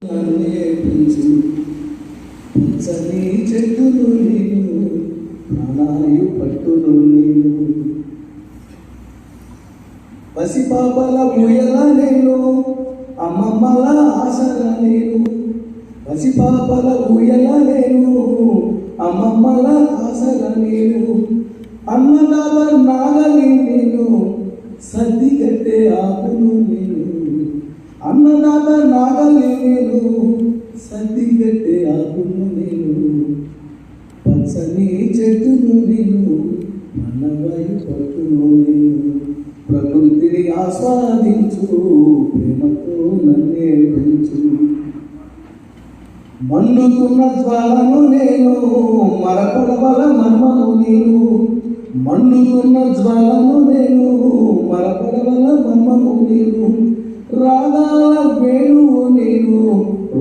నేర్పించు పచ్చని చెట్టును నేను ప్రాణాయు పట్టును నేను పసిపాపల ఊయల నేను అమ్మమ్మల ఆశల నేను పసిపాపల ఊయల నేను అమ్మమ్మల ఆశల నేను అన్నదాత నాగలి నేను సద్ది కట్టే ఆకును నేను అన్నదాత నాగలి నేను సద్ది కట్టే ఆకును నేను పచ్చని చెట్టును నేను మనవై పట్టును నేను ప్రకృతిని ఆస్వాదించు ప్రేమతో నన్నే పెంచు మండుతున్న జ్వాలను నేను మరపడవల మర్మను నేను మండుతున్న జ్వాలను నేను మరపడవల మర్మను నేను రాగాల వేణువు నేను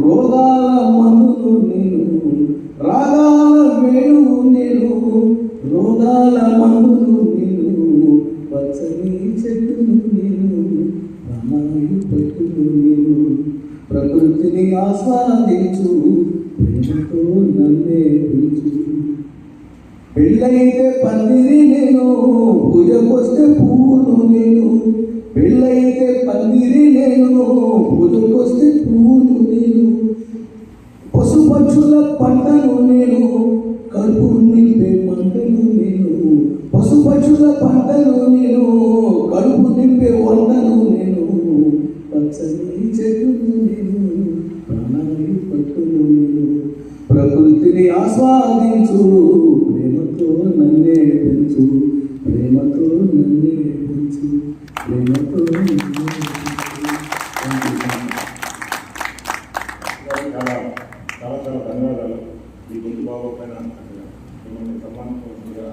రోగాల మనును నేను రాగాల వేణువు నేను రోగాల మనును నేను పచ్చని చెట్టును నేను ప్రాణాయు పట్టును నేను ప్రకృతిని ఆస్వాదించు ప్రేమతో నన్నే పెంచు పెళ్ళైతే పందిరి నేను పూజకొస్తే పువ్వును నేను పెళ్ళైతే పందిరి నేను పూజకొస్తే పువ్వును నేను పశుపక్షుల పంటను నేను కడుపు నింపే మంటను నేను పశుపక్షుల పంటను నేను కడుపు నింపే వంటను నేను పచ్చని చెట్టును నేను ప్రాణాయు పట్టును నేను ప్రకృతిని ఆస్వాదించు ప్రేమతో నన్నే పెంచు ప్రేమతో నన్నే పెంచు ప్రేమతో చాలా చాలా చాలా ధన్యవాదాలు. ఈ గొంతు బాగోపోయినా మిమ్మల్ని సన్మానించవలసిందిగా